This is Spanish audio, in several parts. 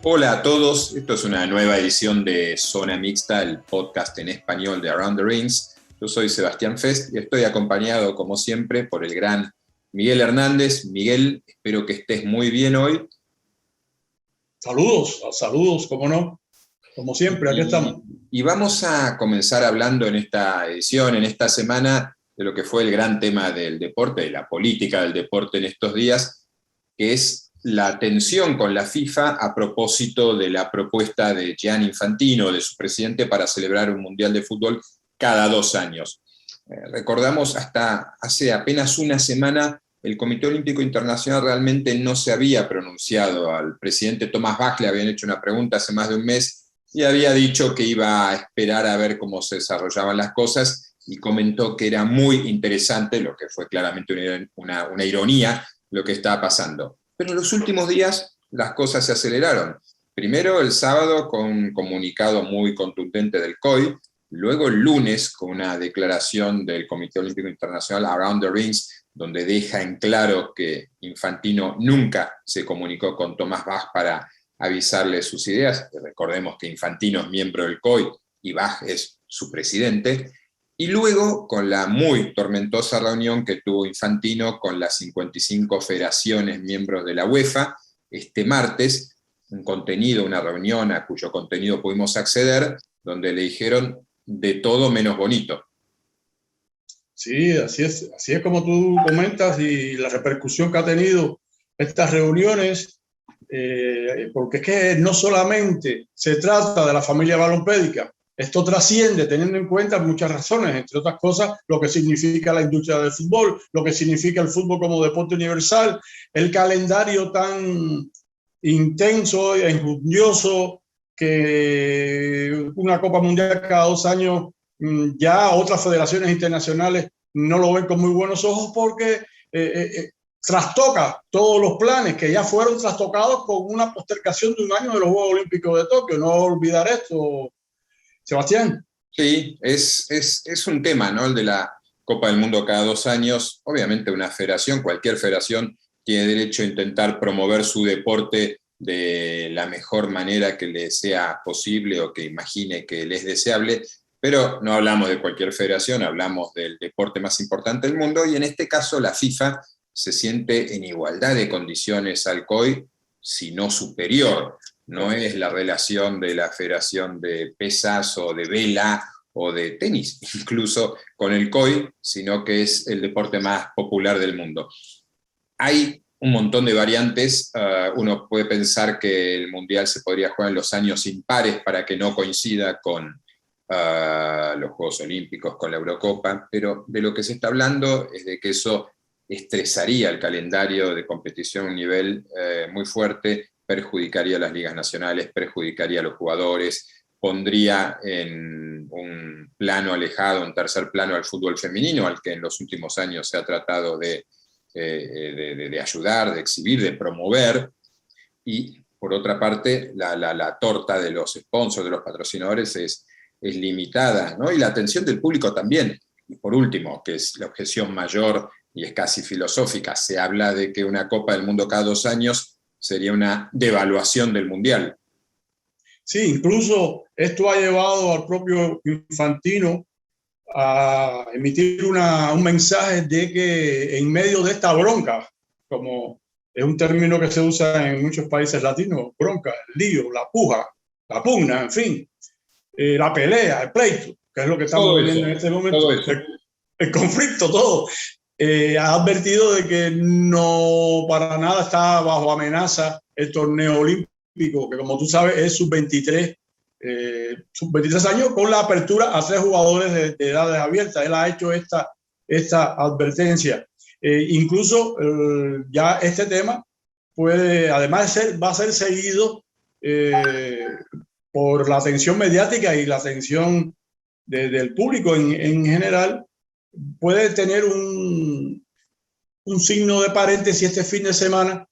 Hola a todos, esto es una nueva edición de Zona Mixta, el podcast en español de Around the Rings. Yo soy Sebastián Fest y estoy acompañado, como siempre, por el gran Miguel Hernández. Miguel, espero que estés muy bien hoy. Saludos, cómo no, como siempre, aquí estamos. Y vamos a comenzar hablando en esta edición, en esta semana, de lo que fue el gran tema del deporte, de la política del deporte en estos días, que es la tensión con la FIFA a propósito de la propuesta de Gianni Infantino, de su presidente, para celebrar un Mundial de Fútbol cada 2 años. Recordamos, hasta hace apenas una semana, el Comité Olímpico Internacional realmente no se había pronunciado. Al presidente Tomás Bach le habían hecho una pregunta hace más de un mes y había dicho que iba a esperar a ver cómo se desarrollaban las cosas, y comentó que era muy interesante, lo que fue claramente una ironía, lo que estaba pasando. Pero en los últimos días las cosas se aceleraron. Primero el sábado con un comunicado muy contundente del COI, luego el lunes con una declaración del Comité Olímpico Internacional Around the Rings, donde deja en claro que Infantino nunca se comunicó con Tomás Bach para avisarle sus ideas. Recordemos que Infantino es miembro del COI y Bach es su presidente. Y luego con la muy tormentosa reunión que tuvo Infantino con las 55 federaciones miembros de la UEFA este martes, una reunión a cuyo contenido pudimos acceder, donde le dijeron de todo menos bonito. Sí, así es como tú comentas, y la repercusión que ha tenido estas reuniones, porque es que no solamente se trata de la familia balompédica. Esto trasciende, teniendo en cuenta muchas razones, entre otras cosas, lo que significa la industria del fútbol, lo que significa el fútbol como deporte universal, el calendario tan intenso e injurioso que una Copa Mundial cada 2 años, ya otras federaciones internacionales no lo ven con muy buenos ojos, porque trastoca todos los planes que ya fueron trastocados con una postergación de 1 año de los Juegos Olímpicos de Tokio. No olvidar esto, Sebastián. Sí, es un tema, ¿no? El de la Copa del Mundo cada 2 años. Obviamente una federación, cualquier federación, tiene derecho a intentar promover su deporte de la mejor manera que le sea posible o que imagine que le es deseable, pero no hablamos de cualquier federación, hablamos del deporte más importante del mundo, y en este caso la FIFA se siente en igualdad de condiciones al COI, si no superior. No es la relación de la Federación de Pesas o de Vela o de tenis, incluso con el COI, sino que es el deporte más popular del mundo. Hay un montón de variantes. Uno puede pensar que el Mundial se podría jugar en los años impares para que no coincida con los Juegos Olímpicos, con la Eurocopa, pero de lo que se está hablando es de que eso estresaría el calendario de competición a un nivel muy fuerte, perjudicaría a las ligas nacionales, perjudicaría a los jugadores, pondría en un plano alejado, en tercer plano, al fútbol femenino, al que en los últimos años se ha tratado de ayudar, de exhibir, de promover. Y por otra parte, la torta de los sponsors, de los patrocinadores, es limitada, ¿no? Y la atención del público también. Y por último, que es la objeción mayor y es casi filosófica, se habla de que una Copa del Mundo cada 2 años sería una devaluación del Mundial. Sí, incluso esto ha llevado al propio Infantino a emitir un mensaje de que en medio de esta bronca, como es un término que se usa en muchos países latinos, bronca, el lío, la puja, la pugna, en fin, la pelea, el pleito, que es lo que estamos viviendo en este momento, el conflicto, todo. Ha advertido de que no para nada está bajo amenaza el torneo olímpico, que como tú sabes es sub-23, sub-23 años, con la apertura a 3 jugadores de edades abiertas. Él ha hecho esta advertencia. Incluso ya este tema puede, además de va a ser seguido por la atención mediática y la atención del público en general. Puede tener un signo de paréntesis este fin de semana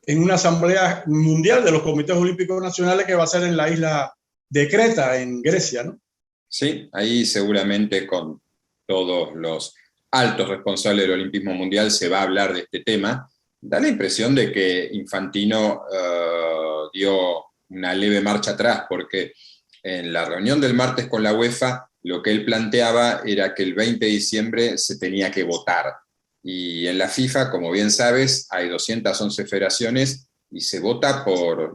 en una asamblea mundial de los comités olímpicos nacionales que va a ser en la isla de Creta, en Grecia, ¿no? Sí, ahí seguramente con todos los altos responsables del olimpismo mundial se va a hablar de este tema. Da la impresión de que Infantino dio una leve marcha atrás, porque en la reunión del martes con la UEFA, lo que él planteaba era que el 20 de diciembre se tenía que votar. Y en la FIFA, como bien sabes, hay 211 federaciones y se vota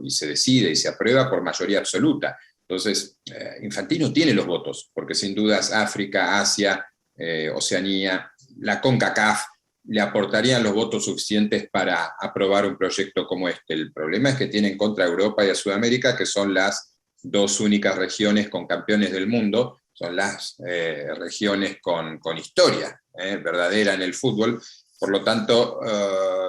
y se decide y se aprueba por mayoría absoluta. Entonces, Infantino tiene los votos, porque sin dudas África, Asia, Oceanía, la CONCACAF le aportarían los votos suficientes para aprobar un proyecto como este. El problema es que tiene en contra a Europa y a Sudamérica, que son las dos únicas regiones con campeones del mundo, son las regiones con historia verdadera en el fútbol. Por lo tanto,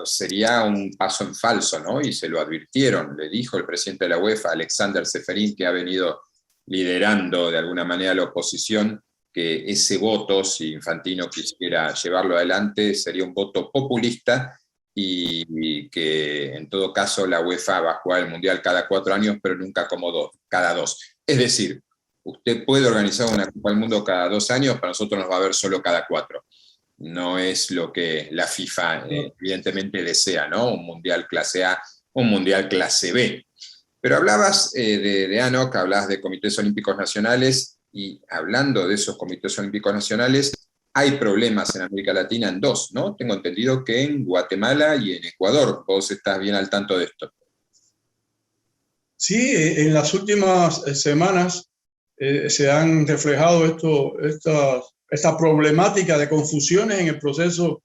sería un paso en falso, ¿no? Y se lo advirtieron, le dijo el presidente de la UEFA, Alexander Ceferin, que ha venido liderando de alguna manera la oposición, que ese voto, si Infantino quisiera llevarlo adelante, sería un voto populista y que en todo caso la UEFA va a jugar el Mundial cada 4 años, pero nunca como cada 2. Es decir, usted puede organizar una Copa del Mundo cada 2 años, para nosotros nos va a ver solo cada 4. No es lo que la FIFA evidentemente desea, ¿no? Un Mundial clase A, un Mundial clase B. Pero hablabas de ANOC, hablabas de comités olímpicos nacionales, y hablando de esos comités olímpicos nacionales, hay problemas en América Latina en 2, ¿no? Tengo entendido que en Guatemala y en Ecuador. ¿Vos estás bien al tanto de esto? Sí, en las últimas semanas se han reflejado esta problemática de confusiones en el proceso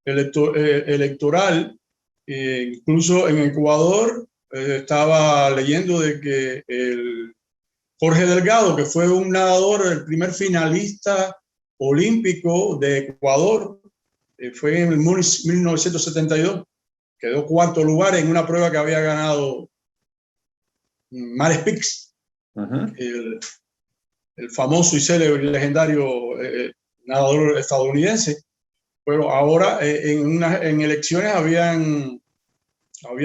electoral. Incluso en Ecuador estaba leyendo de que Jorge Delgado, que fue un nadador, el primer finalista olímpico de Ecuador, fue en el 1972, quedó 4º lugar en una prueba que había ganado Mares Pix, el famoso y célebre y legendario nadador estadounidense. Pero ahora en elecciones había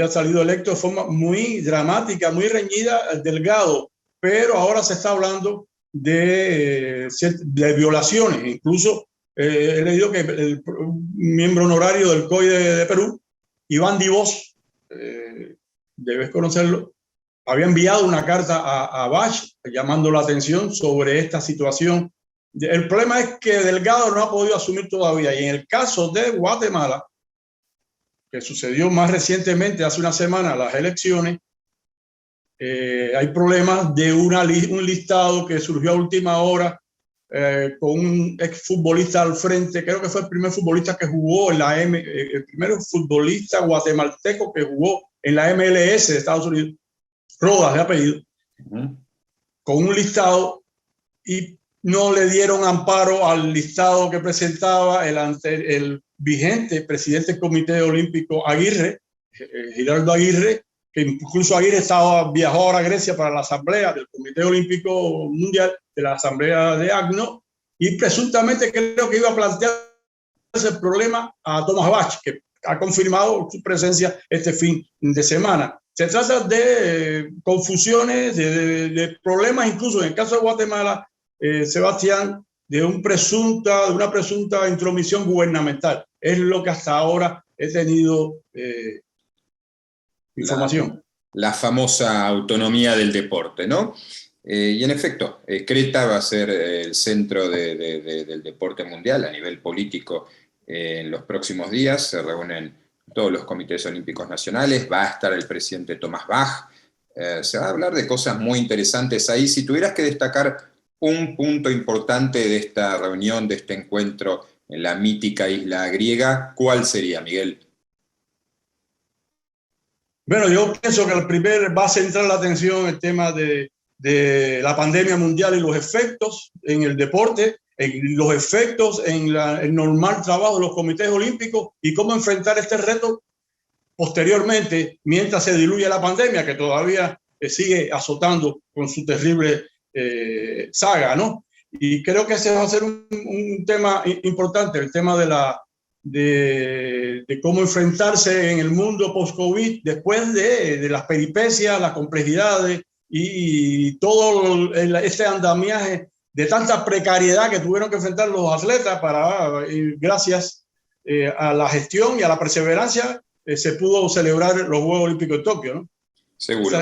salido electo de forma muy dramática, muy reñida Delgado, pero ahora se está hablando de violaciones. Incluso he leído que el miembro honorario del COI de Perú, Iván Divos, debes conocerlo, había enviado una carta a Bach llamando la atención sobre esta situación. El problema es que Delgado no ha podido asumir todavía. Y en el caso de Guatemala, que sucedió más recientemente, hace una semana, las elecciones, hay problemas de un listado que surgió a última hora con un exfutbolista al frente. Creo que fue el primer futbolista que jugó en el primer futbolista guatemalteco que jugó en la MLS de Estados Unidos, Rodas de apellido, con un listado, y no le dieron amparo al listado que presentaba el vigente presidente del Comité Olímpico Aguirre, Giraldo Aguirre, que incluso Aguirre viajó ahora a Grecia para la asamblea del Comité Olímpico Mundial, de la asamblea de ACNO, y presuntamente creo que iba a plantear ese problema a Tomás Bach, que ha confirmado su presencia este fin de semana. Se trata de confusiones, de problemas, incluso en el caso de Guatemala, Sebastián, de una presunta intromisión gubernamental. Es lo que hasta ahora he tenido información. La famosa autonomía del deporte, ¿no? Y en efecto, Creta va a ser el centro del deporte mundial a nivel político en los próximos días. Se reúnen todos los comités olímpicos nacionales, va a estar el presidente Tomás Bach, se va a hablar de cosas muy interesantes ahí. Si tuvieras que destacar un punto importante de esta reunión, de este encuentro en la mítica isla griega, ¿cuál sería, Miguel? Bueno, yo pienso que el primer va a centrar la atención el tema de la pandemia mundial y los efectos en el deporte, en los efectos en el normal trabajo de los comités olímpicos y cómo enfrentar este reto posteriormente, mientras se diluye la pandemia, que todavía sigue azotando con su terrible saga, ¿no? Y creo que ese va a ser un tema importante, el tema de cómo enfrentarse en el mundo post-COVID después de las peripecias, las complejidades y todo este andamiaje de tanta precariedad que tuvieron que enfrentar los atletas gracias a la gestión y a la perseverancia, se pudo celebrar los Juegos Olímpicos de Tokio, ¿no? Seguro.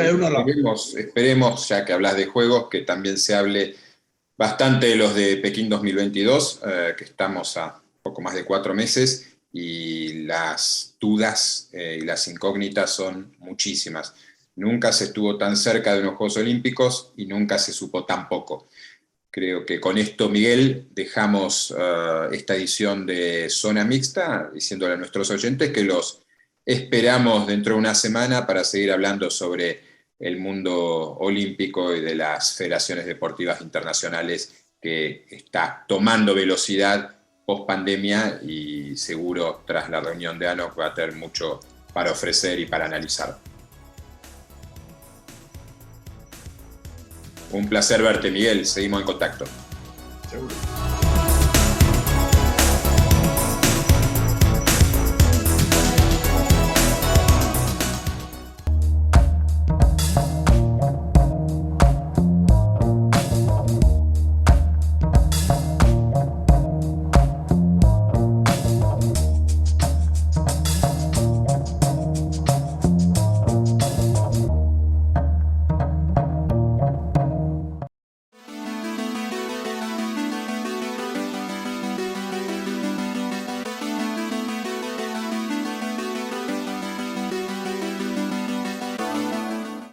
Esperemos, ya que hablas de juegos, que también se hable bastante de los de Pekín 2022, que estamos a poco más de 4 meses, y las dudas y las incógnitas son muchísimas. Nunca se estuvo tan cerca de unos Juegos Olímpicos y nunca se supo tan poco. Creo que con esto, Miguel, dejamos esta edición de Zona Mixta, diciéndole a nuestros oyentes que los esperamos dentro de una semana para seguir hablando sobre el mundo olímpico y de las federaciones deportivas internacionales, que está tomando velocidad post pandemia y seguro tras la reunión de ANOC va a tener mucho para ofrecer y para analizar. Un placer verte, Miguel. Seguimos en contacto. Seguro.